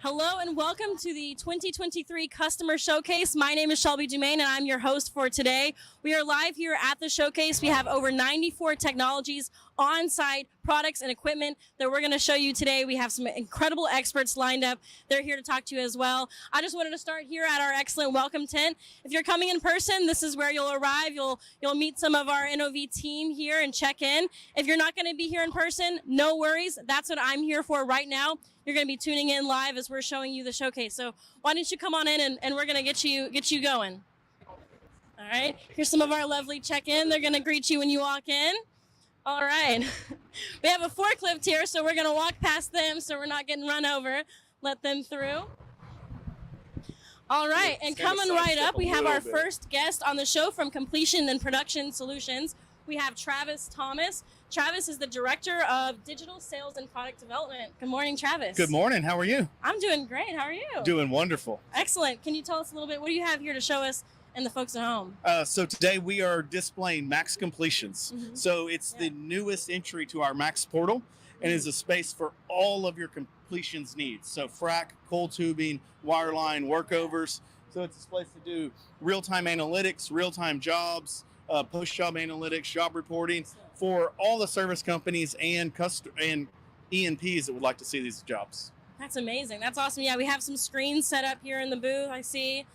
Hello and welcome to the 2023 Customer Showcase. My name is Shelby Dumaine and I'm your host for today. We are live here at the showcase. We have over 94 technologies on site, products and equipment that we're going to show you today. We have some incredible experts lined up. They're here to talk to you as well. I just wanted to start here at our excellent welcome tent. If you're coming in person, this is where you'll arrive. You'll meet some of our NOV team here and check in. If you're not going to be here in person, no worries. That's what I'm here for right now. You're going to be tuning in live as we're showing you the showcase. So why don't you come on in and we're going to get you going. All right. Here's some of our lovely check-in. They're going to greet you when you walk in. All right. We have a forklift here, so we're going to walk past them so we're not getting run over. Let them through. All right. And coming right up, we have our first guest on the show from Completion and Production Solutions. We have Travis Thomas. Travis is the Director of Digital Sales and Product Development. Good morning, Travis. Good morning. How are you? I'm doing great. How are you? Doing wonderful. Excellent. Can you tell us a little bit, what do you have here to show us and the folks at home? So today we are displaying Max Completions. Mm-hmm. So it's the newest entry to our Max portal and is a space for all of your completions needs. So frac, cold tubing, wireline, workovers. So it's a place to do real-time analytics, real-time jobs, post-job analytics, job reporting for all the service companies and E&Ps that would like to see these jobs. That's amazing. That's awesome. Yeah, we have some screens set up here in the booth, I see.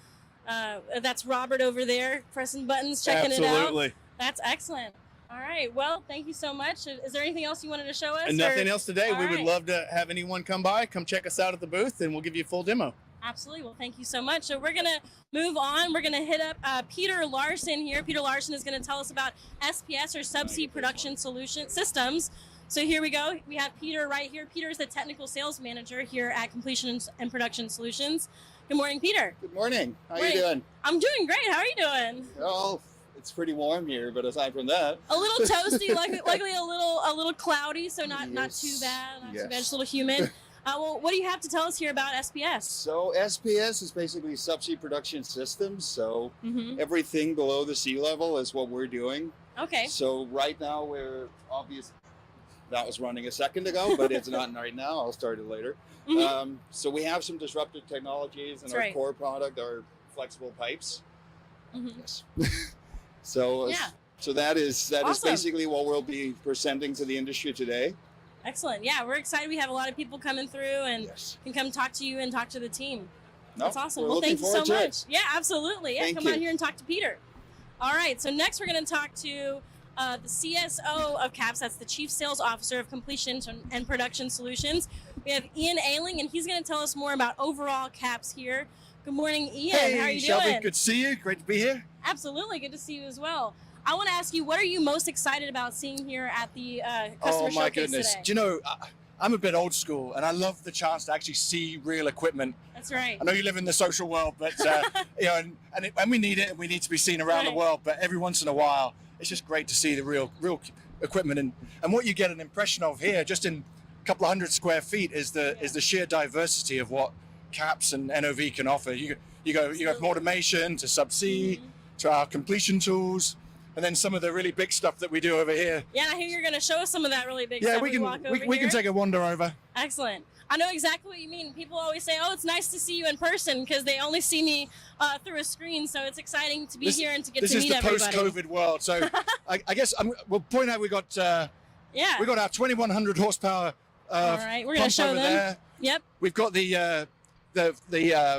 That's Robert over there pressing buttons, checking it out. Absolutely. That's excellent. All right. Well, thank you so much. Is there anything else you wanted to show us? And nothing else today. All We would right. love to have anyone come by, come check us out at the booth, and we'll give you a full demo. Absolutely. Well, thank you so much. So we're going to move on. We're going to hit up Peter Larsen here. Peter Larsen is going to tell us about SPS, or Subsea Production Solution Systems. So here we go. We have Peter right here. Peter is the Technical Sales Manager here at Completion and Production Solutions. Good morning, Peter. Good morning. How Morning. you doing? I'm doing great. How are you doing? Oh, it's pretty warm here, but aside from that, A little toasty, likely a little cloudy, so not too Yes. bad. Not too bad. Yes. Just a little humid. Well, what do you have to tell us here about SPS? so SPS is basically subsea production systems. So Mm-hmm. everything below the sea level is what we're doing. Okay. So right now we're that was running a second ago, but it's not right now. I'll start it later. Mhm. So we have some disruptive technologies in That's our right. core product, our flexible pipes. Mhm. Yes. So Yeah. so that is Awesome. basically what we'll be presenting to the industry today. Excellent. Yeah, we're excited. We have a lot of people coming through and Yes. can come talk to you and talk to the team. No, That's awesome. we're Well, looking thank you so forward to it. much. Yeah, absolutely. Yeah, Thank come you. on here and talk to Peter. All right. So next we're going to talk to the CSO of CAPS. That's the Chief Sales Officer of Completion and Production Solutions. We have Ian Ayling, and he's going to tell us more about overall CAPS here. Good morning, Ian. Hey, How are you Shelby, doing? good to see you. Great to be here. Absolutely. Good to see you as well. I want to ask you, what are you most excited about seeing here at the Customer Oh my Showcase goodness. today? Do you know, I'm a bit old school and I love the chance to actually see real equipment. That's right. I know you live in the social world, but you know, and we need it and we need to be seen around Right. the world, but every once in a while, it's just great to see the real equipment and what you get an impression of here, just in a couple of hundred square feet, is the sheer diversity of what CAPS and NOV can offer. You have from automation to subsea to our completion tools. And then some of the really big stuff that we do over here. Yeah, and I hear you're going to show us some of that really big Yeah, stuff. we can walk over we here. can take a wander over. Excellent. I know exactly what you mean. People always say, "Oh, it's nice to see you in person," because they only see me through a screen. So it's exciting to be here and to get This to is meet the everybody. post-COVID world. So I guess we'll point out we got Yeah. our 2100 horsepower All right, we're going to pump show over them. there. Yep. We've got the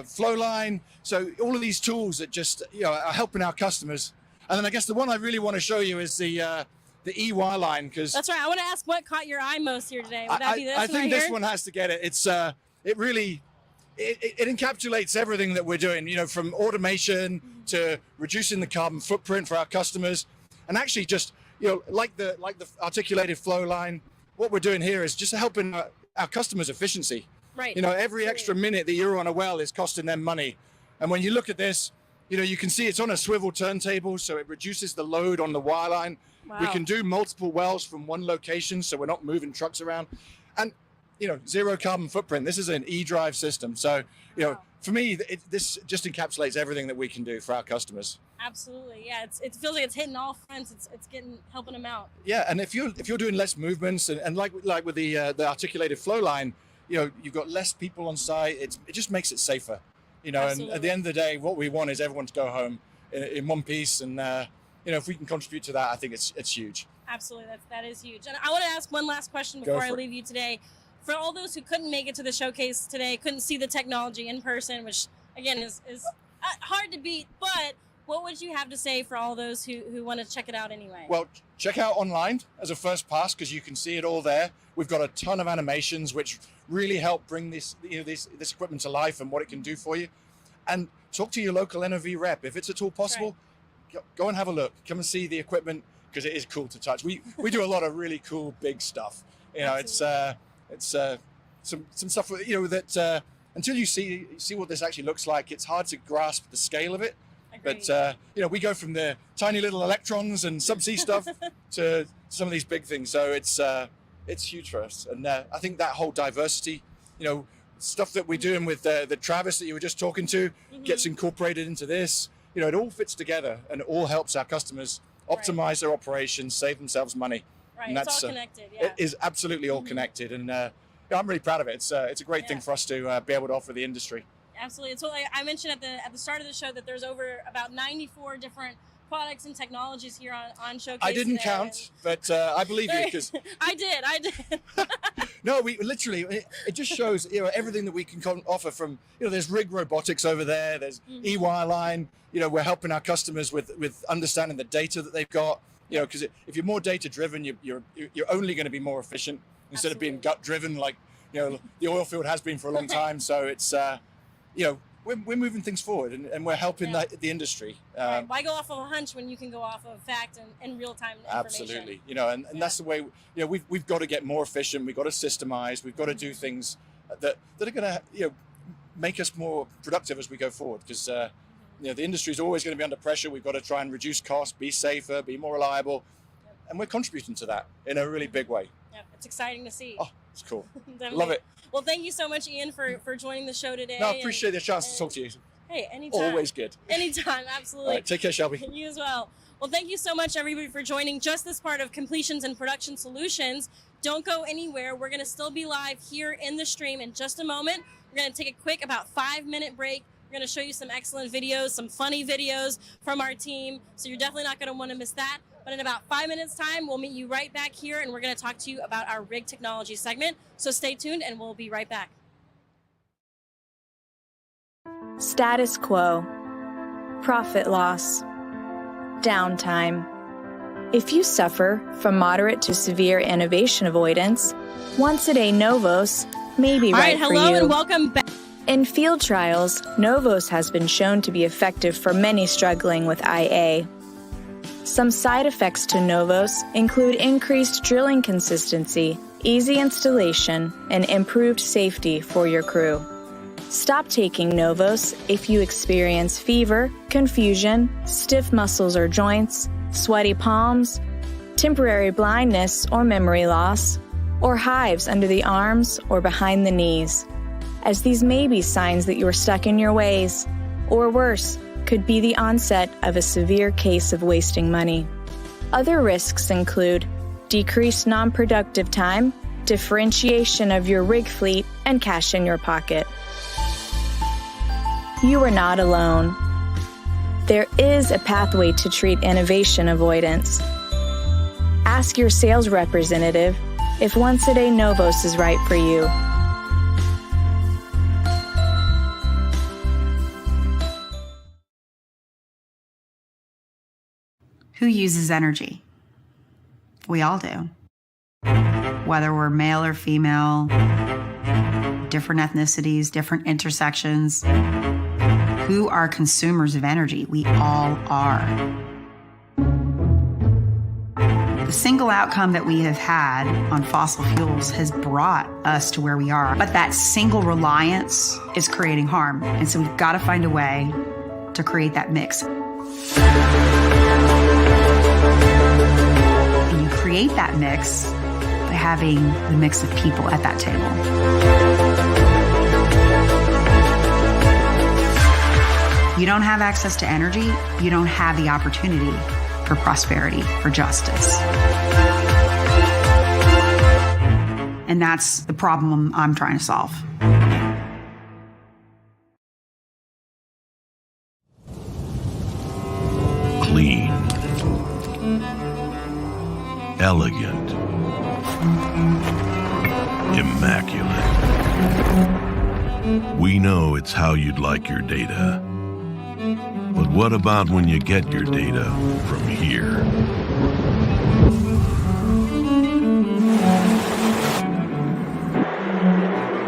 flow line. So all of these tools that just are helping our customers. And then I guess the one I really want to show you is the EY line, because That's right. I want to ask what caught your eye most here today. Would that be this I one think right this here? one has to get it. It's it really it encapsulates everything that we're doing. From automation to reducing the carbon footprint for our customers, and actually just like the articulated flow line. What we're doing here is just helping our customers' efficiency. Right. Every extra minute that you're on a well is costing them money, and when you look at this, you can see it's on a swivel turntable, so it reduces the load on the wireline. Wow. We can do multiple wells from one location, so we're not moving trucks around. And, zero carbon footprint. This is an e-drive system. So, Wow. for me, this just encapsulates everything that we can do for our customers. Absolutely. Yeah. It feels like it's hitting all fronts. It's helping them out. Yeah, and if you're doing less movements and like with the articulated flow line, you've got less people on site. It just makes it safer, and at the end of the day, what we want is everyone to go home in one piece. And, if we can contribute to that, I think it's huge. Absolutely. That is huge. And I want to ask one last question before I leave you today. For all those who couldn't make it to the showcase today, couldn't see the technology in person, which again is hard to beat, but what would you have to say for all those who want to check it out anyway? Well, check out online as a first pass, because you can see it all there. We've got a ton of animations which really help bring this equipment to life and what it can do for you. And talk to your local NOV rep. If it's at all possible, go and have a look. Come and see the equipment, because it is cool to touch. We do a lot of really cool big stuff. It's some stuff that until you see what this actually looks like, it's hard to grasp the scale of it. Agreed. But we go from the tiny little electrons and subsea stuff to some of these big things. So it's huge for us. And I think that whole diversity, stuff that we're doing with the Travis that you were just talking to, gets incorporated into this. It all fits together and it all helps our customers optimize their operations, save themselves money. Right, and it's all connected. Yeah, it is absolutely all connected, and I'm really proud of it. It's a great thing for us to be able to offer the industry. Absolutely. It's what I mentioned at the start of the show, that there's over about 94 different products and technologies here on Showcase. I didn't count, but I believe you, because I did. No, we literally, it just shows everything that we can offer. From there's rig robotics over there, there's e-wireline. We're helping our customers with understanding the data that they've got. Because if you're more data driven, you're only going to be more efficient instead of being gut driven like the oil field has been for a long time. So it's we're moving things forward, and we're helping the industry. Right. Why go off of a hunch when you can go off of fact and real time information? Absolutely. And that's the way. We've got to get more efficient. We've got to systemize. We've got to do things that are going to make us more productive as we go forward. Because the industry is always going to be under pressure. We've got to try and reduce costs, be safer, be more reliable, and we're contributing to that in a really big way. Yeah, it's exciting to see. Oh, it's cool. Love it. Well, thank you so much, Ian, for joining the show today. No, I appreciate the chance to talk to you. Hey, anytime. Always good. Anytime, absolutely. All right, take care, Shelby. You as well. Well, thank you so much, everybody, for joining just this part of Completions and Production Solutions. Don't go anywhere. We're going to still be live here in the stream in just a moment. We're going to take a quick, about 5-minute break. We're going to show you some excellent videos, some funny videos from our team. So you're definitely not going to want to miss that. But in about 5 minutes time, we'll meet you right back here, and we're going to talk to you about our rig technology segment. So stay tuned, and we'll be right back. Status quo. Profit loss. Downtime. If you suffer from moderate to severe innovation avoidance, once-a-day Novos may be right for you. Hello and welcome back. In field trials, Novos has been shown to be effective for many struggling with IA. Some side effects to Novos include increased drilling consistency, easy installation, and improved safety for your crew. Stop taking Novos if you experience fever, confusion, stiff muscles or joints, sweaty palms, temporary blindness or memory loss, or hives under the arms or behind the knees, as these may be signs that you are stuck in your ways, or worse, could be the onset of a severe case of wasting money. Other risks include decreased non-productive time, differentiation of your rig fleet, and cash in your pocket. You are not alone. There is a pathway to treat innovation avoidance. Ask your sales representative if once-a-day Novos is right for you. Who uses energy? We all do. Whether we're male or female, different ethnicities, different intersections. Who are consumers of energy? We all are. The single outcome that we have had on fossil fuels has brought us to where we are. But that single reliance is creating harm. And so we've got to find a way to create that mix. And you create that mix by having the mix of people at that table. You don't have access to energy, you don't have the opportunity for prosperity, for justice. And And that's the problem I'm trying to solve. Clean, elegant, immaculate. We know it's how you'd like your data. But what about when you get your data from here?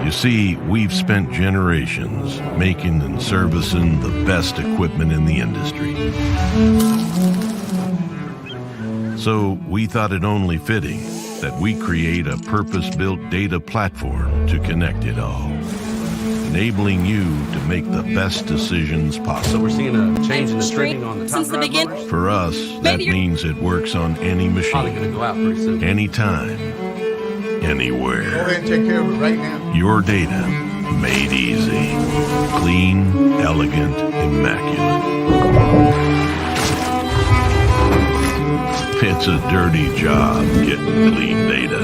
You see, we've spent generations making and servicing the best equipment in the industry. So we thought it only fitting that we create a purpose-built data platform to connect it all, enabling you to make the best decisions possible. So we're seeing a change in the trending on the top Since the drive beginning. motors. For us, that means it works on any Probably going to machine, go out pretty soon. anytime, Go anywhere. ahead and take care of it right now. Your data made easy. Clean, elegant, immaculate. It's a dirty job getting clean data.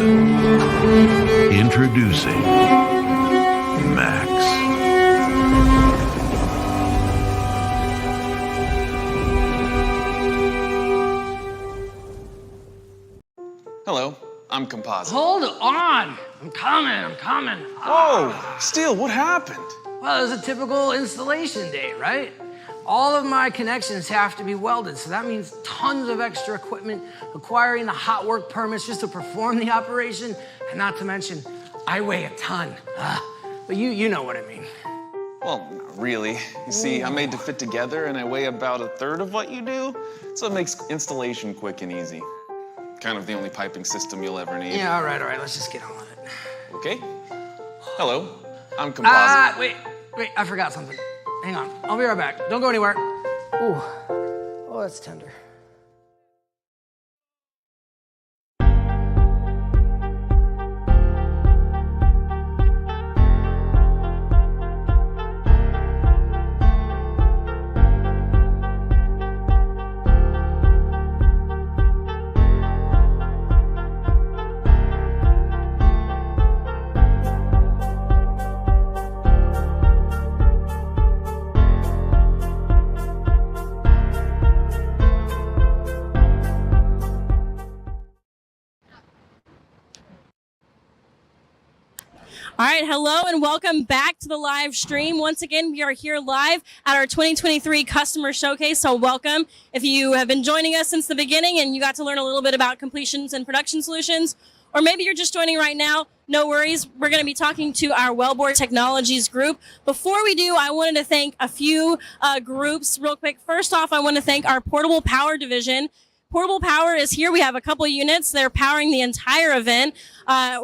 Introducing Max. Hello, I'm Composite. Hold on. I'm coming. Whoa, Steele, what happened? Well, it was a typical installation day, right? All of my connections have to be welded, so that means tons of extra equipment, acquiring the hot work permits just to perform the operation, and not to mention, I weigh a ton. But you know what I mean. Well, not really. You see, I'm made to fit together and I weigh about a third of what you do, so it makes installation quick and easy. Kind of the only piping system you'll ever need. Yeah, all right, let's just get on with it. Okay. Hello, I'm Composite. Wait, I forgot something. Hang on, I'll be right back. Don't go anywhere. Ooh, oh, that's tender. All right, hello and welcome back to the live stream. Once again, we are here live at our 2023 Customer Showcase, so welcome. If you have been joining us since the beginning and you got to learn a little bit about completions and production solutions, or maybe you're just joining right now, no worries. We're going to be talking to our Wellbore Technologies group. Before we do, I wanted to thank a few groups real quick. First off, I want to thank our Portable Power division. Portable Power is here. We have a couple units. They're powering the entire event.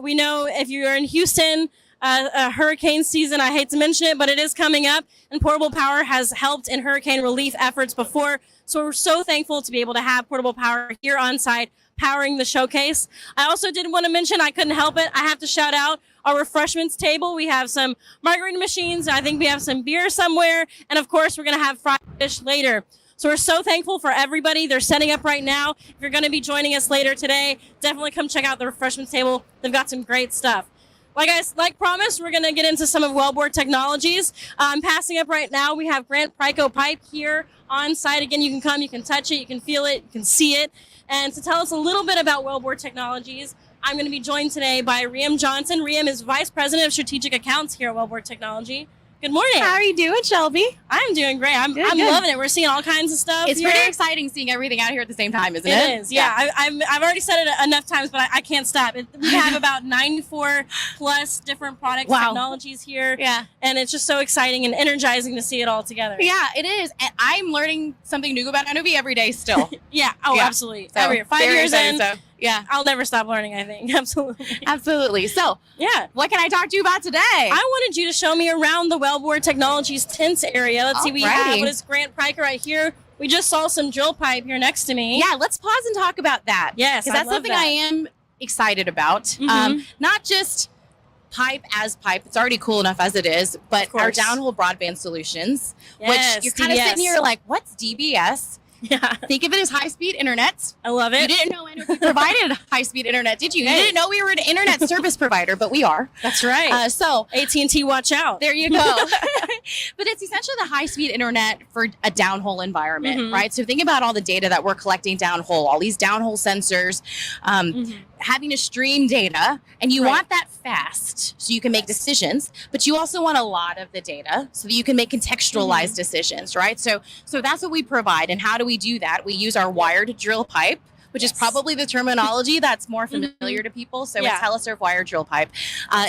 We know if you're in Houston, hurricane season, I hate to mention it, but it is coming up, and Portable Power has helped in hurricane relief efforts before. So we're so thankful to be able to have Portable Power here on site powering the showcase. I also did want to mention, I couldn't help it, I have to shout out our refreshments table. We have some margarita machines. I think we have some beer somewhere. And of course, we're going to have fried fish later. So we're so thankful for everybody. They're setting up right now. If you're going to be joining us later today, definitely come check out the refreshments table. They've got some great stuff. Like promised, we're going to get into some of Wellbore Technologies. Passing up right now, we have Grant Prico Pipe here on site. Again, you can come, you can touch it, you can feel it, you can see it. And to tell us a little bit about Wellbore Technologies, I'm going to be joined today by Rium Johnson. Rium is Vice President of Strategic Accounts here at Wellbore Technology. Good morning. How are you doing, Shelby? I'm doing great. I'm loving it. We're seeing all kinds of stuff. It's pretty exciting seeing everything out here at the same time, isn't it? It is, yeah. I've already said it enough times, but I can't stop. We have about 94 plus different products, technologies here. Yeah. And it's just so exciting and energizing to see it all together. Yeah, it is. And I'm learning something new about NOV every day still. Yeah. Oh, yeah. Absolutely. So, every 5 years in. So, yeah. I'll never stop learning, I think. Absolutely. Absolutely. So, yeah. What can I talk to you about today? I wanted you to show me around the Wellbore Technologies tents area. Let's see, we have what is Grant Prico right here. We just saw some drill pipe here next to me. Yeah, let's pause and talk about that. Yes, because that's something I am excited about. Mm-hmm. Not just pipe as pipe, it's already cool enough as it is, but our downhole broadband solutions, which you're kind of sitting here like, what's DBS? Yeah. Think of it as high-speed internet. I love You it. didn't know NOV provided high-speed internet, did you? You didn't know we were an internet service provider, but we are. That's right. So AT&T, watch out. there you go. But it's essentially the high-speed internet for a downhole environment, right? So think about all the data that we're collecting downhole, all these downhole sensors, having to stream data, and you want that fast so you can make decisions, but you also want a lot of the data so that you can make contextualized decisions, right? So that's what we provide. And how do we do that? We use our wired drill pipe, which is probably the terminology that's more familiar to people. So it's telesurf wire drill pipe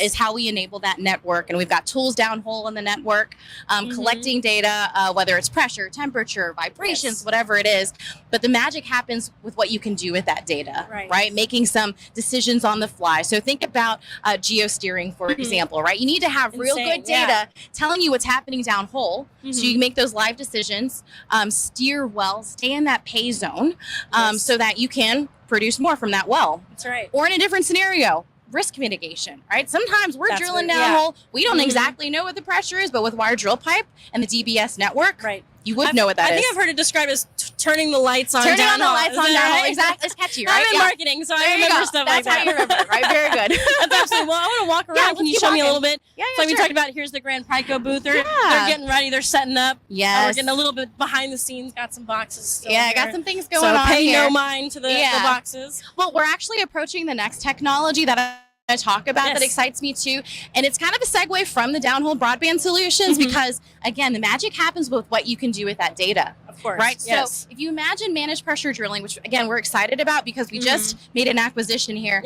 is how we enable that network. And we've got tools downhole in the network, collecting data, whether it's pressure, temperature, vibrations, whatever it is. But the magic happens with what you can do with that data, right? Making some decisions on the fly. So think about geosteering, for example, right? You need to have real good data telling you what's happening downhole so you can make those live decisions, steer well, stay in that pay zone so that you can produce more from that well. That's right. Or in a different scenario, risk mitigation, right? Sometimes we're drilling downhole. We don't exactly know what the pressure is, but with wire drill pipe and the DBS network, you would know what that is. I think I've heard it described as turning the lights on. Turning downhole. on the lights on downhole. Right? Exactly. It's catchy, right? I'm in marketing, so I remember stuff like that. That's how you remember it, right? Very good. That's absolutely. Well, I want to walk around. Can you show me a little bit? Yeah, So we talked about here's the Grand Prico booth. They're getting ready. They're setting up. Yes. We're getting a little bit behind the scenes. Got some boxes. Still I there. got some things going on So pay here. no mind to the boxes. Well, we're actually approaching the next technology that I talk about that excites me too. And it's kind of a segue from the downhole broadband solutions because, again, the magic happens with what you can do with that data. Of course. Right? So if you imagine managed pressure drilling, which, again, we're excited about because we just made an acquisition here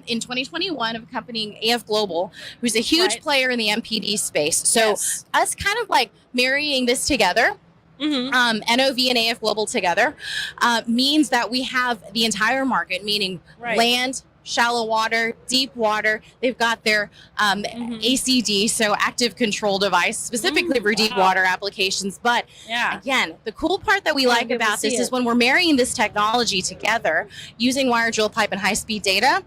in 2021 of a company, AF Global, who's a huge player in the MPD space. So us kind of like marrying this together, NOV and AF Global together, means that we have the entire market, meaning land, shallow water, deep water. They've got their ACD, so active control device, specifically for deep water applications. But again, the cool part that we like about this is when we're marrying this technology together, using wire drill pipe and high-speed data,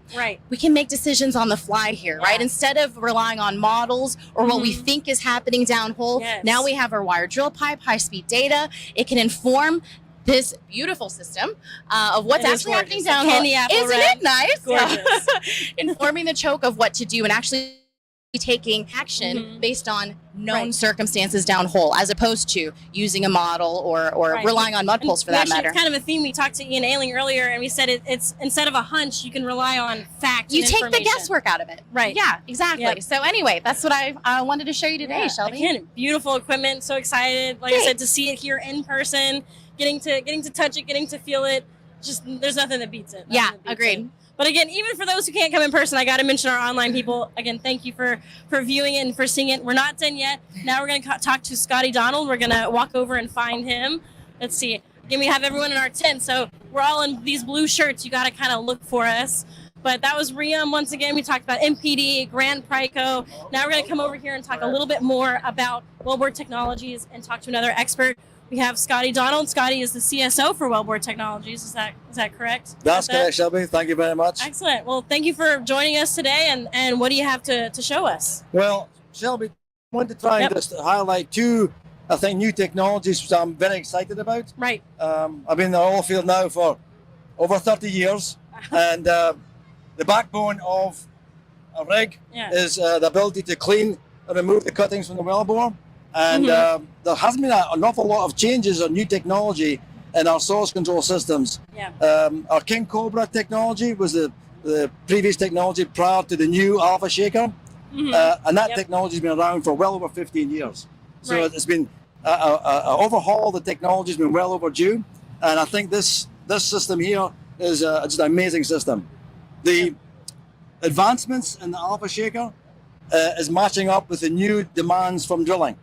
we can make decisions on the fly here, right? Instead of relying on models or what we think is happening downhole, now we have our wire drill pipe, high-speed data. It can inform this beautiful system of what's actually happening downhole. Isn't it nice? Gorgeous. Informing the choke of what to do and actually taking action based on known circumstances downhole, as opposed to using a model or relying on mud pulls for that matter. It's kind of a theme. We talked to Ian Ayling earlier, and we said it's instead of a hunch, you can rely on fact. You take the guesswork out of it. Right. Yeah, exactly. So anyway, that's what I wanted to show you today, Shelby. Again, beautiful equipment. So excited, like I said, to see it here in person. Getting to touch it, getting to feel it, just there's nothing that beats it. Agreed. But again, even for those who can't come in person, I got to mention our online people. Again, thank you for viewing it and for seeing it. We're not done yet. Now we're going to talk to Scotty Donald. We're going to walk over and find him. Let's see. Again, we have everyone in our tent, so we're all in these blue shirts. You got to kind of look for us. But that was Rium. Once again, we talked about MPD, Grand Prico. Now we're going to come over here and talk a little bit more about Wellbore Technologies and talk to another expert. We have Scotty Donald. Scotty is the CSO for Wellbore Technologies. Is that correct? That's correct, Shelby. Thank you very much. Excellent. Well, thank you for joining us today. And what do you have to show us? Well, Shelby, I want to try and just highlight two, I think, new technologies which I'm very excited about. Right. I've been in the oil field now for over 30 years. And the backbone of a rig is the ability to clean and remove the cuttings from the wellbore. And there has been an awful lot of changes or new technology in our source control systems. Our King Cobra technology was the previous technology prior to the new Alpha Shaker. And that technology has been around for well over 15 years. So it's been an overhaul. The technology has been well overdue. And I think this system here is just an amazing system. The advancements in the Alpha Shaker is matching up with the new demands from drilling.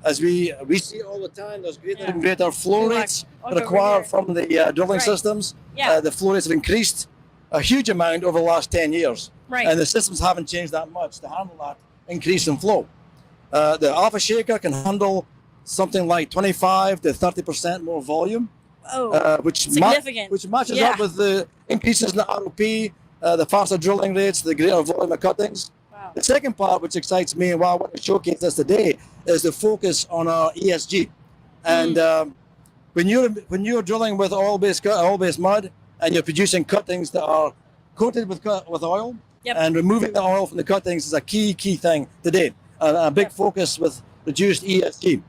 As we see all the time, there's greater and greater flow rates required from the drilling systems. The flow rates have increased a huge amount over the last 10 years. And the systems haven't changed that much to handle that increase in flow. The Alpha Shaker can handle something like 25 to 30% more volume, which matches up with the increases in the ROP, the faster drilling rates, the greater volume of cuttings. The second part, which excites me and why I want to showcase this today, is the focus on our ESG. And when you're drilling with oil-based mud and you're producing cuttings that are coated with oil, and removing the oil from the cuttings is a key thing today. A big focus with reduced ESG.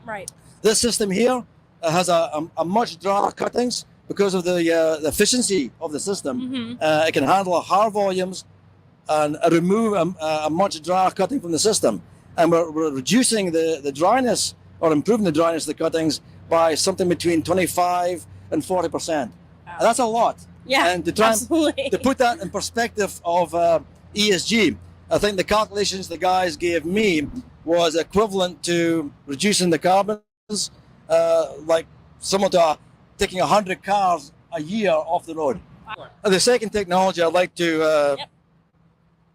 Right. This system here has a much drier cuttings because of the efficiency of the system. It can handle higher volumes and remove a much drier cutting from the system. And we're reducing the dryness or improving the dryness of the cuttings by something between 25 and 40%. And that's a lot. Yeah, and to try absolutely. to put that in perspective of ESG, I think the calculations the guys gave me was equivalent to reducing the carbons, like similar to taking 100 cars a year off the road. And the second technology I'd like to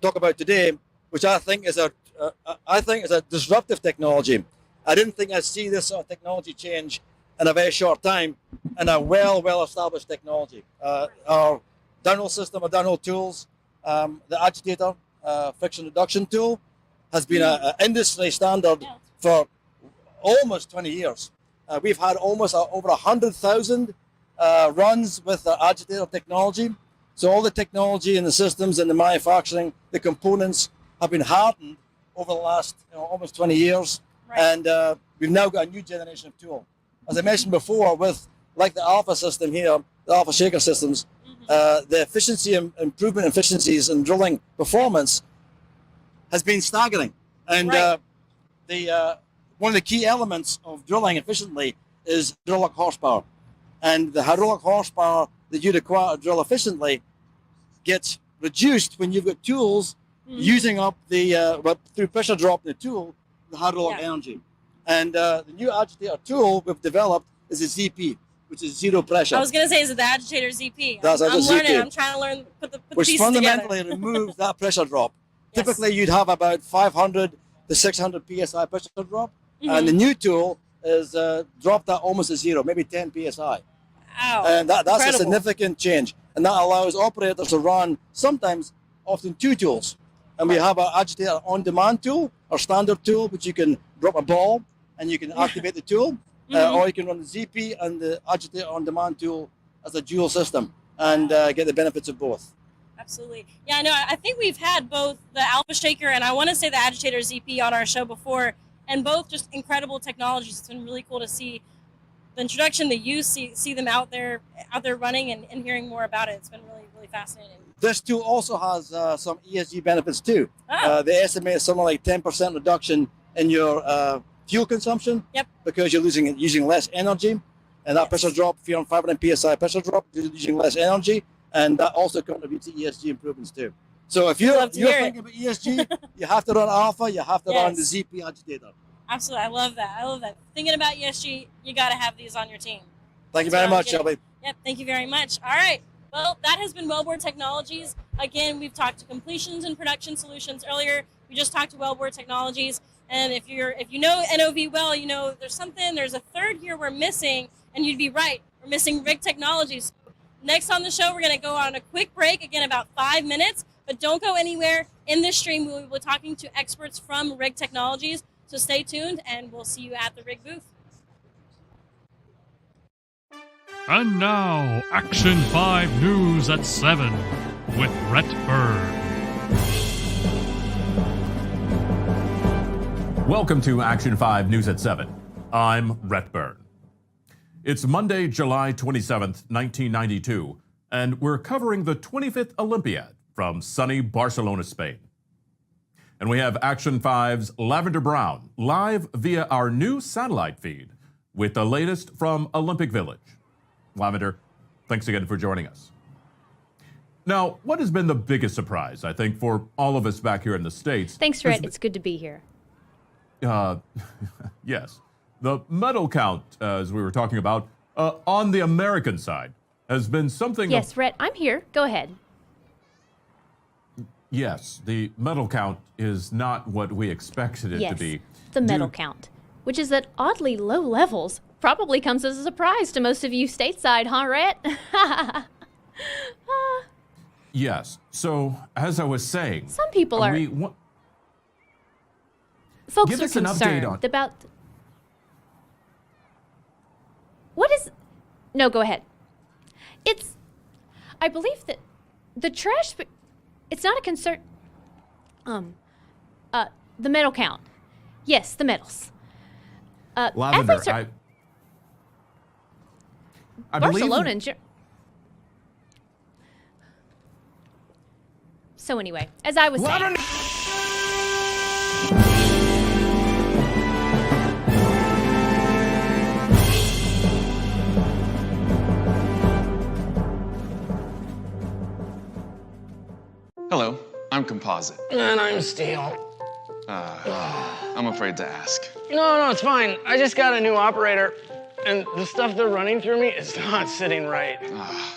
talk about today, which I think is a disruptive technology. I didn't think I'd see this sort of technology change in a very short time, and a well-established technology. Our downhole system, our downhole tools, the agitator friction reduction tool has been an industry standard for almost 20 years. We've had almost over 100,000 runs with the agitator technology. So all the technology and the systems and the manufacturing, the components have been hardened over the last almost 20 years. Right. And we've now got a new generation of tool. As I mentioned before, with like the Alpha system here, the Alpha Shaker systems, the efficiency and improvement efficiencies and drilling performance has been staggering. And one of the key elements of drilling efficiently is hydraulic horsepower. And the hydraulic horsepower that you require to drill efficiently gets reduced when you've got tools using up through pressure drop in the tool, the hydraulic energy. And the new agitator tool we've developed is a ZP, which is zero pressure. I was going to say, is it the agitator ZP? I'm learning. I'm trying to learn, put the which pieces fundamentally together. removes that pressure drop. Typically, you'd have about 500 to 600 psi pressure drop. And the new tool is dropped that almost to zero, maybe 10 psi. Wow. And that's Incredible. a significant change. And that allows operators to run often two tools. And we have our agitator on-demand tool, our standard tool, which you can drop a ball and you can activate the tool, or you can run the ZP and the agitator on-demand tool as a dual system and get the benefits of both. Absolutely. Yeah, I know. I think we've had both the Alpha Shaker and I want to say the agitator ZP on our show before, and both just incredible technologies. It's been really cool to see the introduction, the use, see them out there running and hearing more about it. It's been really, really fascinating. This tool also has some ESG benefits too. They estimate something like 10% reduction in your fuel consumption because you're using less energy. And that pressure drop, if you're on 500 psi pressure drop, you're using less energy. And that also contributes to ESG improvements too. So if you're thinking about ESG, you have to run Alpha, you have to run the ZP agitator. Absolutely. I love that. Thinking about ESG, you got to have these on your team. Thank you very much, Shelby. Yep, thank you very much. All right. Well, that has been Wellbore Technologies. Again, we've talked to completions and production solutions earlier. We just talked to Wellbore Technologies. And if you know NOV well, you know there's a third here we're missing, and you'd be right. We're missing Rig Technologies. Next on the show, we're going to go on a quick break, again, about 5 minutes. But don't go anywhere. In this stream, we will be talking to experts from Rig Technologies. So stay tuned, and we'll see you at the Rig booth. And now, Action 5 News at 7 with Rhett Byrne. Welcome to Action 5 News at 7. I'm Rhett Byrne. It's Monday, July 27th, 1992, and we're covering the 25th Olympiad from sunny Barcelona, Spain. And we have Action 5's Lavender Brown live via our new satellite feed with the latest from Olympic Village. Lavender, thanks again for joining us. Now, what has been the biggest surprise, I think, for all of us back here in the States? Thanks, Rhett. It's good to be here. Yes. The medal count, as we were talking about, on the American side, has been something... Yes, Rhett, I'm here. Go ahead. Yes, the medal count is not what we expected it to be. The medal count, which is at oddly low levels, probably comes as a surprise to most of you stateside, huh, Rhett? Yes. So, as I was saying... Some people are... Folks Give are us an update concerned on... about... What is No, go ahead. I believe that the trash, it's not a concern. The medal count. Yes, the medals. Lavender, athletes are, I believe... Barcelona and so anyway, as I was saying. Hello, I'm Composite. And I'm Steel. I'm afraid to ask. No, it's fine. I just got a new operator, and the stuff they're running through me is not sitting right.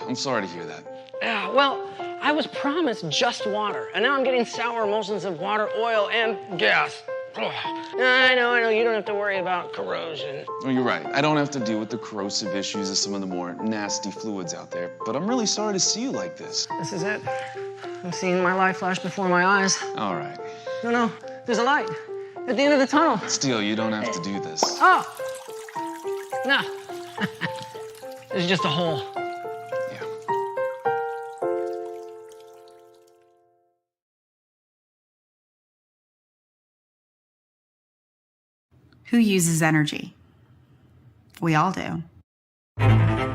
I'm sorry to hear that. Yeah, well, I was promised just water, and now I'm getting sour emulsions of water, oil, and gas. Ugh. I know, you don't have to worry about corrosion. Oh, you're right. I don't have to deal with the corrosive issues of some of the more nasty fluids out there, but I'm really sorry to see you like this. This is it. I'm seeing my life flash before my eyes. All right. No, there's a light at the end of the tunnel. Steel, you don't have to do this. Oh! No. It's just a hole. Who uses energy? We all do.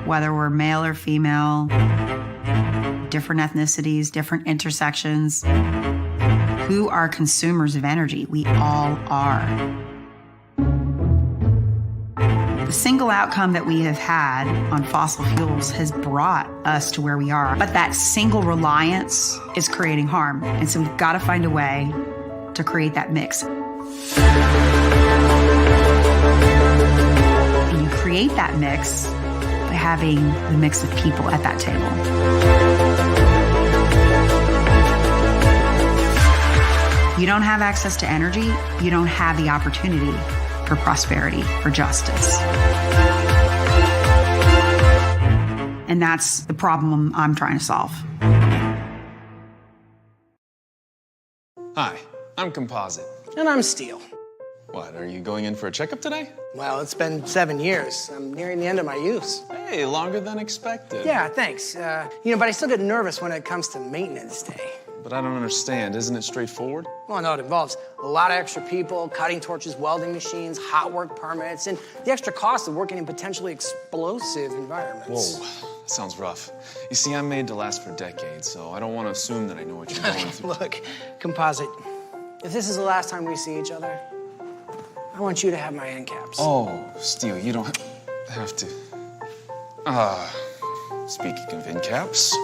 Whether we're male or female, different ethnicities, different intersections. Who are consumers of energy? We all are. The single outcome that we have had on fossil fuels has brought us to where we are, but that single reliance is creating harm. And so we've got to find a way to create that mix. And you create that mix by having the mix of people at that table. You don't have access to energy, you don't have the opportunity for prosperity, for justice. And that's the problem I'm trying to solve. Hi, I'm Composite. And I'm Steel. What, are you going in for a checkup today? Well, it's been 7 years. I'm nearing the end of my use. Hey, longer than expected. Yeah, thanks. But I still get nervous when it comes to maintenance day. But I don't understand. Isn't it straightforward? Well, no, it involves a lot of extra people, cutting torches, welding machines, hot work permits, and the extra cost of working in potentially explosive environments. Whoa, that sounds rough. You see, I'm made to last for decades, so I don't want to assume that I know what you're going through. Look, Composite, if this is the last time we see each other, I want you to have my end caps. Oh, Steel, you don't have to. Speaking of end caps.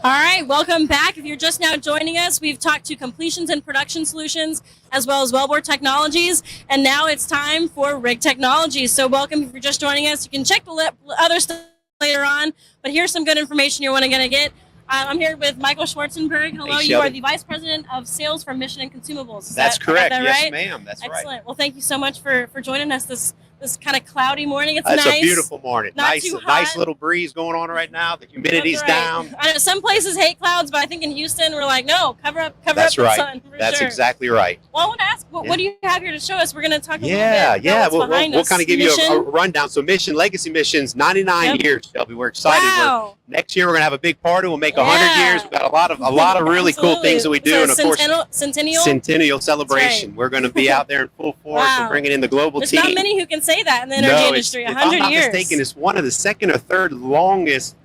All right, welcome back. If you're just now joining us, we've talked to Completions and Production Solutions as well as Wellbore Technologies, and now it's time for Rig Technologies. So welcome if you're just joining us. You can check the other stuff later on, but here's some good information you're going to get. I'm here with Michael Schwartzenburg. Hello, hey, you are the Vice President of Sales for Mission and Consumables. That's correct. That yes, right? ma'am. That's Excellent. right. Well, thank you so much for joining us this kind of cloudy morning. It's It's nice. a beautiful morning. Not too hot. Nice little breeze going on right now. The humidity's That's right. down. I know some places hate clouds, but I think in Houston we're like, no, cover up That's the right. sun. For That's sure. exactly right. Well, I want to ask, what do you have here to show us? We're going to talk a little bit about We'll what's kind of give Mission. you a rundown. So Mission, Legacy Mission's 99 years, Shelby. We're excited. Wow. Next year we're gonna have a big party. We'll make 100 years. We've got a lot of really cool things that we do, It's and a of course centennial celebration. Right. We're going to be out there in full force. Wow. We're bringing in the global There's team. not many who can say that in the energy industry. If 100 I'm not years. mistaken, it's one of the second or third longest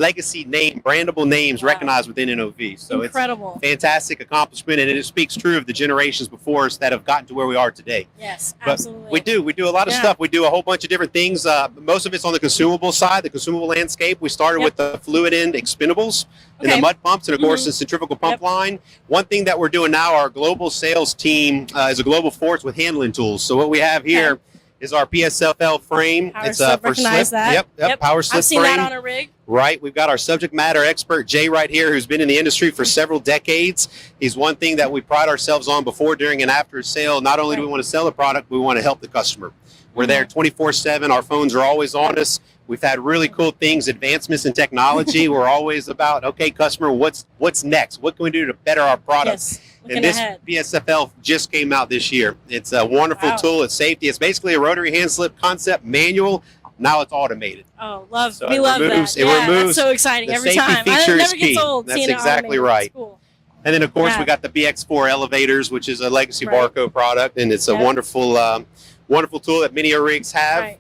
legacy name, brandable names recognized within NOV. So incredible. It's a fantastic accomplishment, and it speaks true of the generations before us that have gotten to where we are today. Yes, But absolutely. we do a lot of stuff. We do a whole bunch of different things. Most of it's on the consumable side, the consumable landscape. We started with the fluid end expendables and the mud pumps, and of course the centrifugal pump line. One thing that we're doing now, our global sales team is a global force with handling tools. So what we have here is our PSFL frame. It's for slip. Yep, power slip I've seen frame. that on a rig. Right. We've got our subject matter expert, Jay, right here, who's been in the industry for several decades. He's one thing that we pride ourselves on before, during, and after sale. Not only do we want to sell the product, we want to help the customer. We're there 24/7. Our phones are always on us. We've had really cool things, advancements in technology. We're always about, okay, customer, what's next? What can we do to better our product? Yes. And this PSFL just came out this year. It's a wonderful tool. It's safety. It's basically a rotary hand slip concept manual. Now it's automated. Oh, love! So we love that. It removes. That's so exciting the every safety time. feature It is never key. gets old. That's seeing it exactly automated. right. It's cool. And then, of course, we got the BX4 elevators, which is a legacy Barco product, and it's a wonderful, wonderful tool that many rigs have. Right.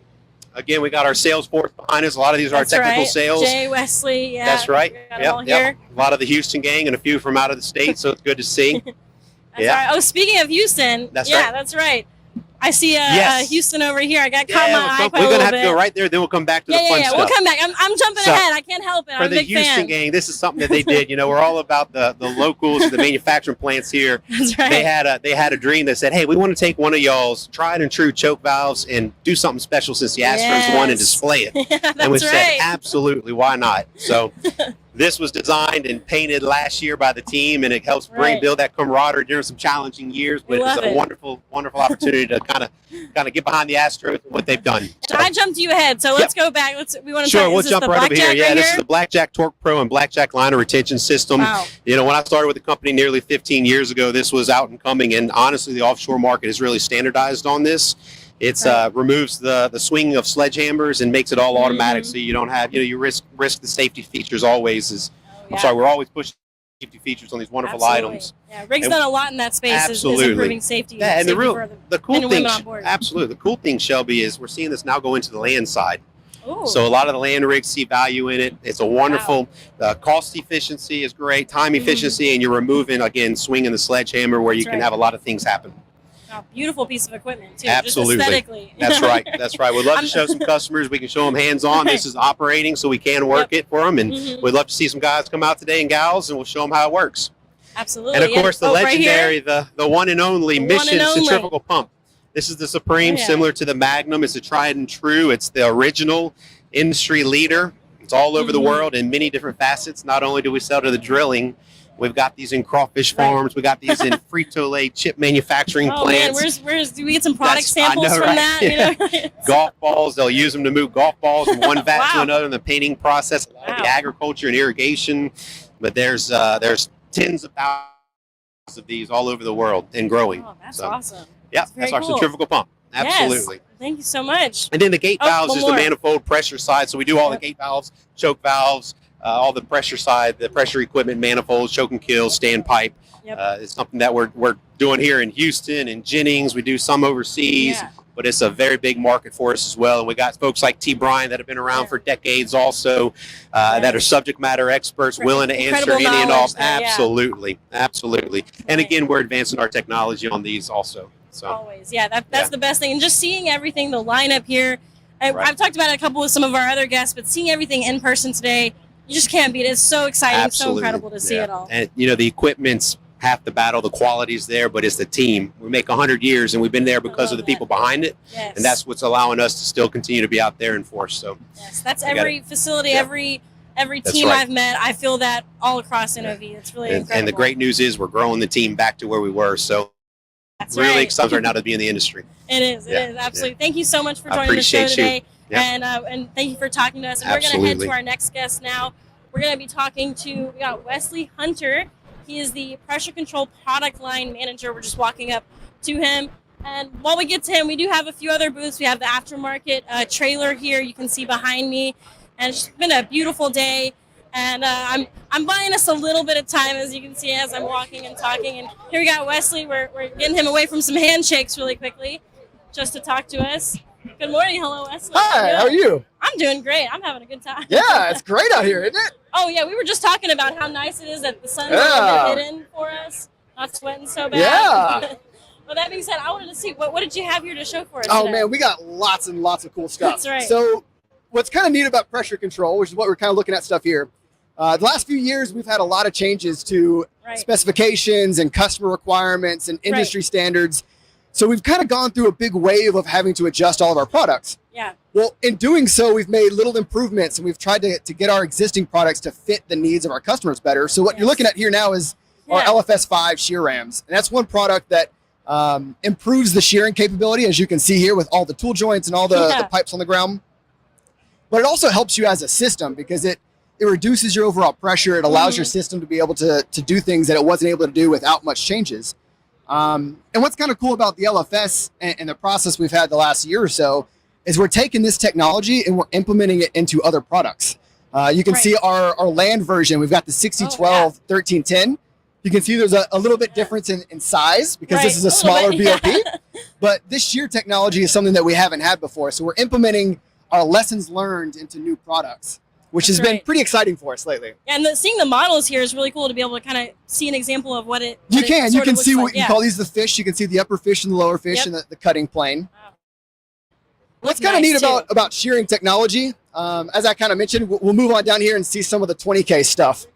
Again, we got our sales force behind us. A lot of these are our technical sales. Jay, Wesley, That's right. All here. A lot of the Houston gang and a few from out of the state, so it's good to see. That's right. Oh, speaking of Houston, That's right. that's right. I see Yes. Houston over here. I got caught my eye We're going to have to go right there, then we'll come back to the fun stuff. We'll come back. I'm jumping So, ahead. I can't help it. I'm For a the big Houston fan. gang, this is something that they did. You know, we're all about the locals, the manufacturing plants here. That's right. They had a dream that said, hey, we want to take one of y'all's tried and true choke valves and do something special since the Astros won and display it. And we said, absolutely, why not? So this was designed and painted last year by the team, and it helps build that camaraderie during some challenging years. But it's a wonderful, wonderful opportunity to kind of get behind the Astros and what they've done. I jumped you ahead, so let's go back. We want to Sure, talk. we'll Is this jump the right over here. Blackjack Yeah, right this here? is the Blackjack Torque Pro and Blackjack liner retention system. Wow. You know, when I started with the company nearly 15 years ago, this was out and coming, and honestly, the offshore market is really standardized on this. It's removes the swinging of sledgehammers and makes it all automatic, so you don't have, you risk the safety features always. I'm sorry, we're always pushing safety features on these wonderful items. Yeah, Rig's And- done a lot in that space. Absolutely. Is improving safety. Yeah, and safety the real, for the cool men and thing, women on board. absolutely, the cool thing, Shelby, is we're seeing this now go into the land side. Ooh. So a lot of the land rigs see value in it. It's a wonderful cost efficiency is great, time efficiency, and you're removing, again, swinging the sledgehammer where you can have a lot of things happen. Oh, beautiful piece of equipment too. Absolutely. Just aesthetically. That's right. That's right. We'd love to show some customers. We can show them hands-on. This is operating, so we can work it for them. And we'd love to see some guys come out today and gals, and we'll show them how it works. Absolutely. And, of course, the right legendary, here. the one and only The one Mission and only. centrifugal pump. This is the Supreme, similar to the Magnum. It's a tried and true. It's the original industry leader. It's all over the world in many different facets. Not only do we sell to the drilling, we've got these in crawfish farms. We got these in Frito-Lay chip manufacturing plants. Man, where's do we get some product That's- I samples know, from right? that? Yeah. You know? Golf balls, they'll use them to move golf balls from one vat to another in the painting process. A lot of the agriculture and irrigation, but there's tens of thousands of these all over the world and growing. Oh, that's So, awesome. Yeah, That's very our cool. centrifugal pump. Absolutely. Yes. Thank you so much. And then the gate valves one is the more. manifold pressure side. So we do all the gate valves, choke valves, all the pressure side, the pressure equipment, manifolds, choke and kill, standpipe. It's something that we're doing here in Houston and Jennings. We do some overseas, but it's a very big market for us as well. And we got folks like T. Bryan that have been around for decades also, that are subject matter experts, willing to answer any and all. Absolutely. Absolutely. And again, we're advancing our technology on these also. So. Always. Yeah, that's the best thing. And just seeing everything, the lineup here. I've talked about it a couple with some of our other guests, but seeing everything in person today, you just can't beat it. It's so exciting, Absolutely. so incredible to see it all. And, the equipment's half the battle, the quality's there, but it's the team. We make 100 years, and we've been there because of the people behind it. Yes. And that's what's allowing us to still continue to be out there in force. So Yes, that's I got every it. facility, Yeah. every That's team right. I've met. I feel that all across NOV. It's really incredible. and the great news is we're growing the team back to where we were. So That's really right. excited right now to be in the industry. It is. It is absolutely. Thank you so much for I joining the show appreciate you. today, and thank you for talking to us. And we're going to Absolutely. head to our next guest now. We're going to be talking to we got Wesley Hunter. He is the pressure control product line manager. We're just walking up to him, and while we get to him, we do have a few other booths. We have the aftermarket trailer here. You can see behind me, and it's been a beautiful day. And I'm buying us a little bit of time, as you can see, as I'm walking and talking. And here we got Wesley. We're getting him away from some handshakes really quickly, just to talk to us. Good morning. Hello, Wesley. Hi, how are you? I'm doing great. I'm having a good time. Yeah, it's great out here, isn't it? Oh, yeah. We were just talking about how nice it is that the sun's a little bit hidden for us. Not sweating so bad. Yeah. Well, that being said, I wanted to see, what did you have here to show for us Oh, today? man, we got lots and lots of cool stuff. That's right. So what's kind of neat about pressure control, which is what we're kind of looking at stuff here, the last few years, we've had a lot of changes to specifications and customer requirements and industry standards. So we've kind of gone through a big wave of having to adjust all of our products. Yeah. Well, in doing so, we've made little improvements and we've tried to get our existing products to fit the needs of our customers better. So what you're looking at here now is our LFS5 shear rams. And that's one product that improves the shearing capability, as you can see here with all the tool joints and all the pipes on the ground. But it also helps you as a system because it reduces your overall pressure. It allows your system to be able to do things that it wasn't able to do without much changes. And what's kind of cool about the LFS and the process we've had the last year or so is we're taking this technology and we're implementing it into other products. You can see our land version. We've got the 6012 1310. You can see there's a little bit difference in size because this is a smaller BOP. But this shear technology is something that we haven't had before. So we're implementing our lessons learned into new products, which has been pretty exciting for us lately. Yeah, and seeing the models here is really cool to be able to kind of see an example of what it You can see what like. you call these the fish. You can see the upper fish and the lower fish and the cutting plane. What's kind of neat about shearing technology, as I kind of mentioned, we'll move on down here and see some of the 20K stuff.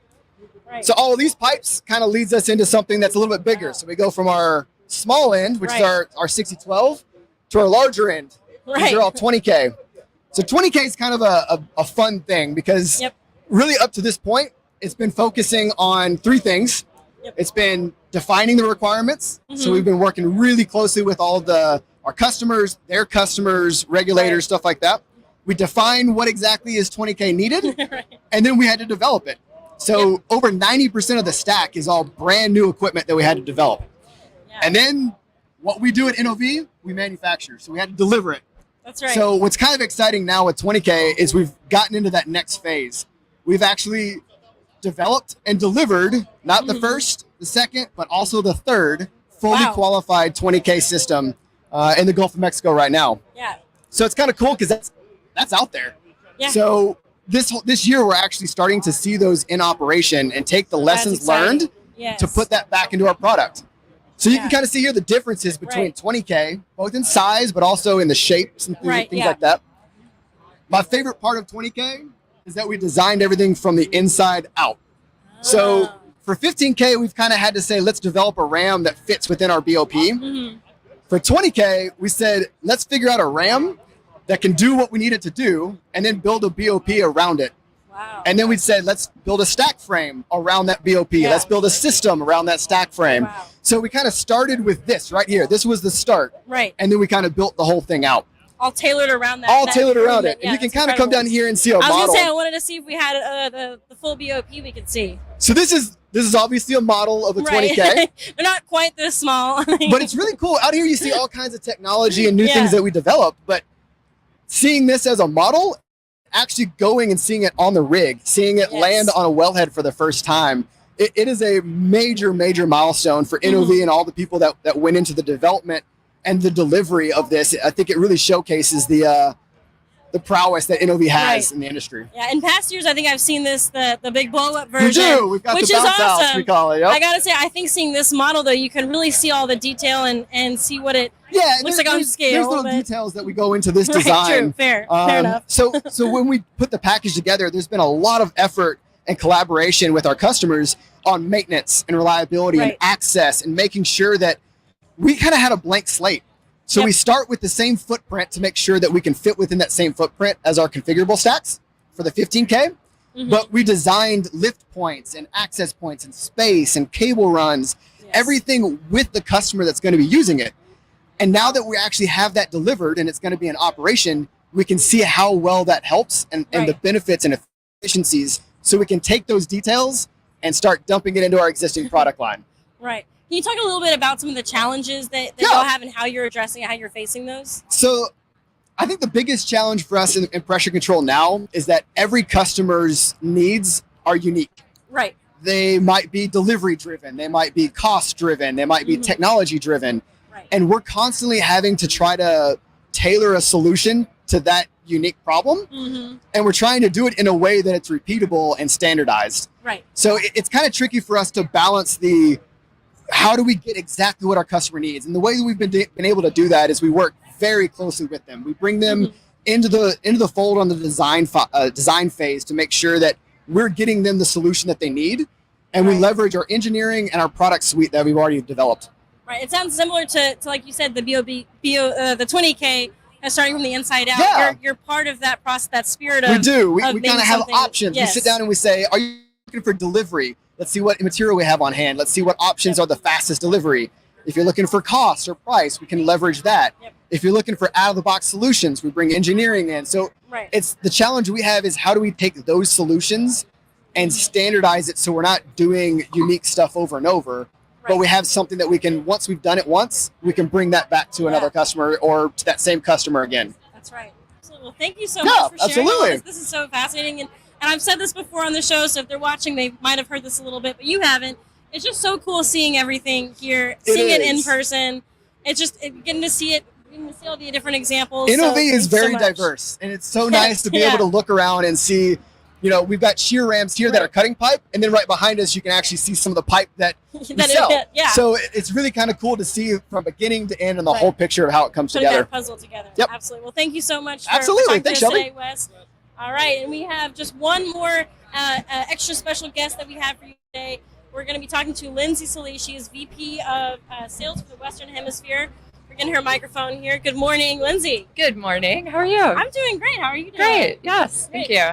Right. So all of these pipes kind of leads us into something that's a little bit bigger. So we go from our small end, which is our 6012, to our larger end. These are all 20K. So 20K is kind of a fun thing because really up to this point, it's been focusing on three things. It's been defining the requirements. So we've been working really closely with all of our customers, their customers, regulators, stuff like that. We define what exactly is 20K needed, and then we had to develop it. So over 90% of the stack is all brand new equipment that we had to develop. And then what we do at NOV, we manufacture. So we had to deliver it. That's right. So what's kind of exciting now with 20K is we've gotten into that next phase. We've actually developed and delivered not the first, the second, but also the third fully qualified 20K system in the Gulf of Mexico right now. Yeah. So it's kind of cool because that's out there. Yeah. So this year we're actually starting to see those in operation and take the lessons learned to put that back into our product. So you can kind of see here the differences between 20K, both in size, but also in the shapes and things like that. My favorite part of 20K is that we designed everything from the inside out. So for 15K, we've kind of had to say, let's develop a ram that fits within our BOP. For 20K, we said, let's figure out a ram that can do what we need it to do and then build a BOP around it. And then we said, let's build a stack frame around that BOP. Let's build a system around that stack frame. So we kind of started with this right here. This was the start. Right. And then we kind of built the whole thing out. All tailored around that. All tailored around it. And you can kind of come down here and see our model. I was going to say, I wanted to see if we had the full BOP we could see. So this is obviously a model of a 20K. They're not quite this small. But it's really cool. Out here you see all kinds of technology and new things that we developed. But seeing this as a model, actually going and seeing it on the rig, seeing it land on a wellhead for the first time, it is a major, major milestone for NOV and all the people that went into the development and the delivery of this. I think it really showcases the prowess that NOV has in the industry. Yeah, in past years, I think I've seen the big blow-up version. We do. We've got which the bounce is awesome. house, we call it. Yep. I got to say, I think seeing this model, though, you can really see all the detail and see what it looks like on scale. There's little details that we go into this design. True, fair enough. So when we put the package together, there's been a lot of effort and collaboration with our customers on maintenance and reliability and access and making sure that we kind of had a blank slate. So we start with the same footprint to make sure that we can fit within that same footprint as our configurable stacks for the 15K. But we designed lift points and access points and space and cable runs, everything with the customer that's going to be using it. And now that we actually have that delivered and it's going to be in operation, we can see how well that helps and the benefits and efficiencies. So we can take those details and start dumping it into our existing product line. Right. Can you talk a little bit about some of the challenges that y'all have and how you're addressing it, how you're facing those? So I think the biggest challenge for us in pressure control now is that every customer's needs are unique. Right. They might be delivery driven. They might be cost driven. They might be technology driven. Right. And we're constantly having to try to tailor a solution to that unique problem. And we're trying to do it in a way that it's repeatable and standardized. Right. So it's kind of tricky for us to balance the, how do we get exactly what our customer needs? And the way that we've been able to do that is we work very closely with them. We bring them into the fold on the design phase to make sure that we're getting them the solution that they need. And we leverage our engineering and our product suite that we've already developed. Right. It sounds similar to like you said, the the 20K starting from the inside out. Yeah. You're part of that process, that spirit of. We do. We of kind of making have something- options. Yes. We sit down and we say, are you looking for delivery? Let's see what material we have on hand. Let's see what options are the fastest delivery. If you're looking for cost or price, we can leverage that. If you're looking for out-of-the-box solutions, we bring engineering in. So it's the challenge we have is how do we take those solutions and standardize it so we're not doing unique stuff over and over, but we have something that we can, once we've done it once, we can bring that back to another customer or to that same customer again. That's right. Absolutely. Well, thank you so much for sharing absolutely. all this. This is so fascinating. And I've said this before on the show, so if they're watching, they might have heard this a little bit, but you haven't. It's just so cool seeing everything here, seeing it in person. It's just getting to see it, getting to see all the different examples. NOV is very much. diverse, and it's so nice to be able to look around and see, you know, we've got shear rams here that are cutting pipe, and then right behind us, you can actually see some of the pipe that we sell. So it's really kind of cool to see from beginning to end and the whole picture of how it comes Putting together. that puzzle together. Yep. Absolutely. Well, thank you so much for Absolutely. talking Thanks, to us Shelby. today, Wes. All right, and we have just one more extra special guest that we have for you today. We're going to be talking to Lindsy Sallee. She is VP of Sales for the Western Hemisphere. We're getting her microphone here. Good morning, Lindsy. Good morning. How are you? I'm doing great. How are you doing? Great. Yes. Thank you.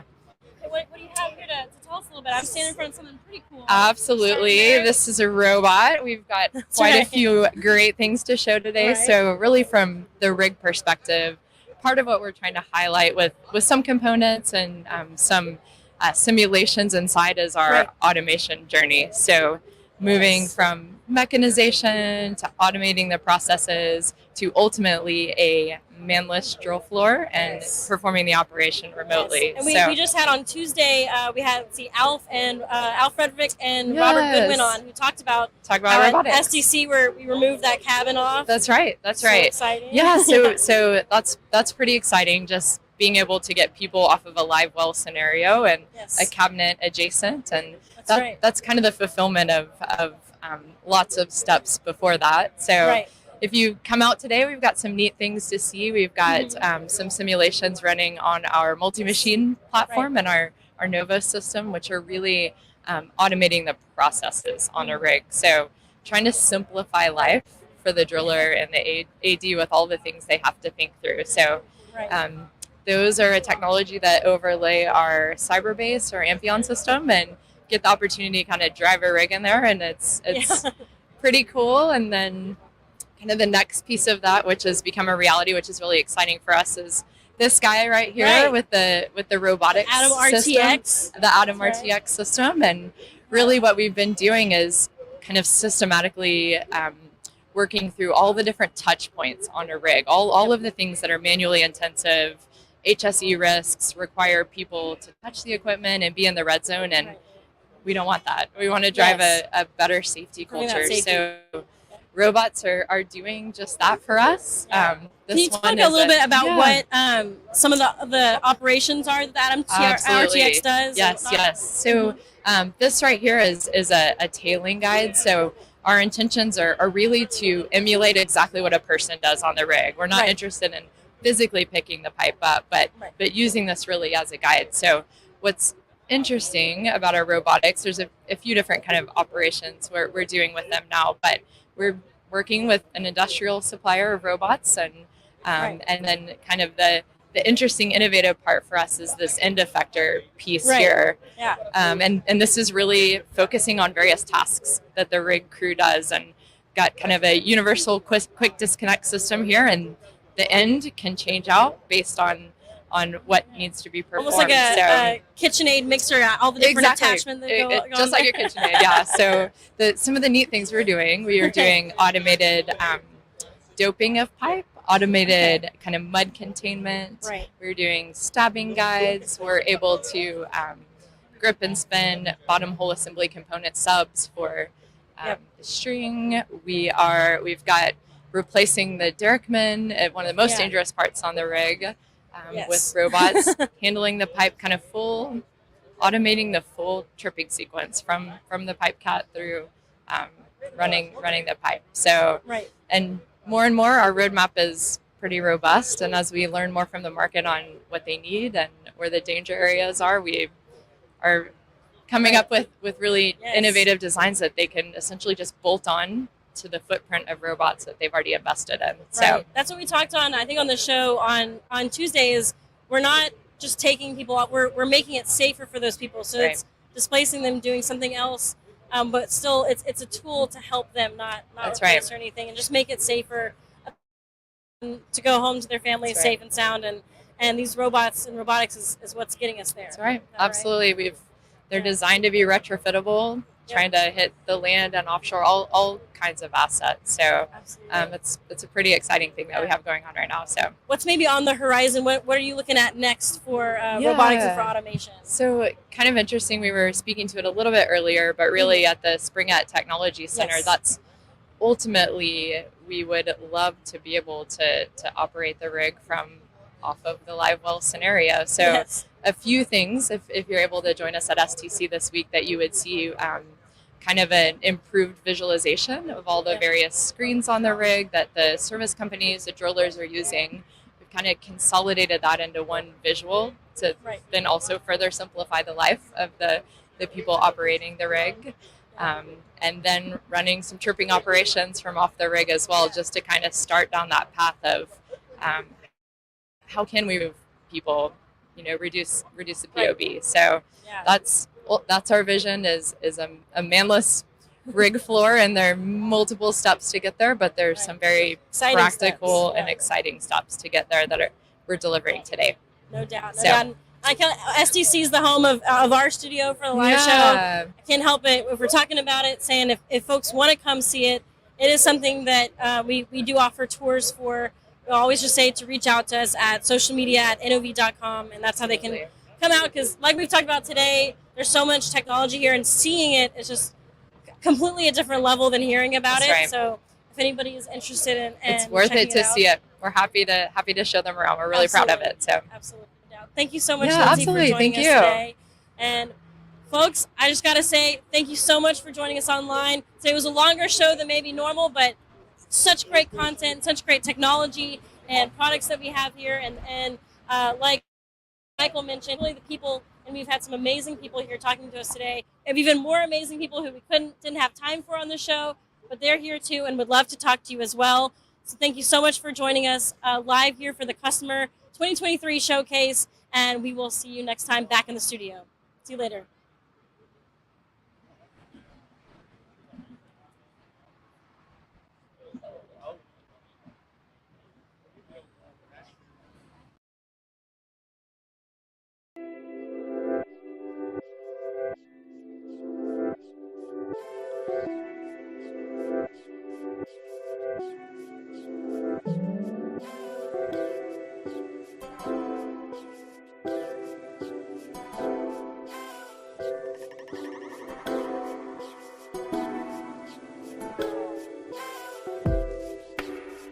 What do you have here to tell us a little bit? I'm standing in front of something pretty cool. Absolutely. This is a robot. We've got quite a few great things to show today. So really from the rig perspective, part of what we're trying to highlight with some components and some simulations inside is our automation journey. So moving from mechanization to automating the processes to ultimately a manless drill floor and performing the operation remotely. And we just had on Tuesday, we had Alf Frederick and Robert Goodwin on who talked about robotics. SDC where we removed that cabin off. That's right. That's right. Exciting. Yeah. So that's pretty exciting. Just being able to get people off of a live well scenario and a cabinet adjacent, and that's kind of the fulfillment of lots of steps before that. So if you come out today, we've got some neat things to see. We've got some simulations running on our multi-machine platform and our Novos system, which are really automating the processes on a rig. So trying to simplify life for the driller and the AD with all the things they have to think through. So those are a technology that overlay our Cyberbase or Amphion system and get the opportunity to kind of drive a rig in there, and it's pretty cool. And then kind of the next piece of that, which has become a reality, which is really exciting for us, is this guy right here with the robotics system, the Atom RTX system. And really what we've been doing is kind of systematically working through all the different touch points on a rig, all of the things that are manually intensive, HSE risks, require people to touch the equipment and be in the red zone, and we don't want that. We want to drive a better safety culture. So robots are doing just that for us. Can you talk a little bit about what some of the operations are that Atom RTX does? Yes. So this right here is a tailing guide. So our intentions are really to emulate exactly what a person does on the rig. We're not interested in physically picking the pipe up, but using this really as a guide. So what's interesting about our robotics, there's a few different kind of operations we're doing with them now, but we're working with an industrial supplier of robots, and then kind of the interesting innovative part for us is this end effector piece here. And this is really focusing on various tasks that the rig crew does, and got kind of a universal quick disconnect system here, and the end can change out based on what needs to be performed. Almost like a KitchenAid mixer, all the different attachments that go just like a KitchenAid, yeah. So some of the neat things we are doing automated doping of pipe, automated kind of mud containment. We're doing stabbing guides. We're able to grip and spin bottom hole assembly component subs for the string. We've got replacing the derrickman at one of the most dangerous parts on the rig with robots, handling the pipe kind of automating the full tripping sequence from the pipe cat through running the pipe. So, and more, our roadmap is pretty robust. And as we learn more from the market on what they need and where the danger areas are, we are coming up with really innovative designs that they can essentially just bolt on to the footprint of robots that they've already invested in. So that's what we talked on, I think, on the show on Tuesday. Is we're not just taking people out, we're making it safer for those people. So it's displacing them, doing something else, but still it's a tool to help them, not replace or anything, and just make it safer to go home to their family safe and sound. And these robots and robotics is what's getting us there. That's right. Absolutely. They're designed to be retrofittable, trying to hit the land and offshore, all kinds of assets. So it's a pretty exciting thing that we have going on right now. So what's maybe on the horizon? What are you looking at next for robotics and for automation? So kind of interesting. We were speaking to it a little bit earlier, but really at the Springett Technology Center, that's ultimately we would love to be able to operate the rig from off of the live well scenario. So a few things, if you're able to join us at STC this week, that you would see kind of an improved visualization of all the various screens on the rig that the service companies, the drillers are using. We've kind of consolidated that into one visual to then also further simplify the life of the people operating the rig. And then running some tripping operations from off the rig as well, just to kind of start down that path of how can we move people, reduce the POB. So that's our vision is a manless rig floor, and there are multiple steps to get there, but there's some very practical and exciting steps to get there that we're delivering today. No doubt. STC is the home of our studio for the live show. I can't help it if we're talking about it, saying if folks want to come see it, it is something that we do offer tours for. We always just say to reach out to us at social media at nov.com, and that's how they can come out, because like we've talked about today, there's so much technology here, and seeing it is just completely a different level than hearing about it. So if anybody is interested in it's worth it to see it. We're happy to show them around. We're really proud of it. So absolutely. Thank you so much, Lindsy, for joining us today. And folks, I just got to say thank you so much for joining us online. Today was a longer show than maybe normal, but such great content, such great technology and products that we have here. And like Michael mentioned, really the people, and we've had some amazing people here talking to us today. We have even more amazing people who we didn't have time for on the show, but they're here too and would love to talk to you as well. So thank you so much for joining us live here for the Customer 2023 Showcase, and we will see you next time back in the studio. See you later.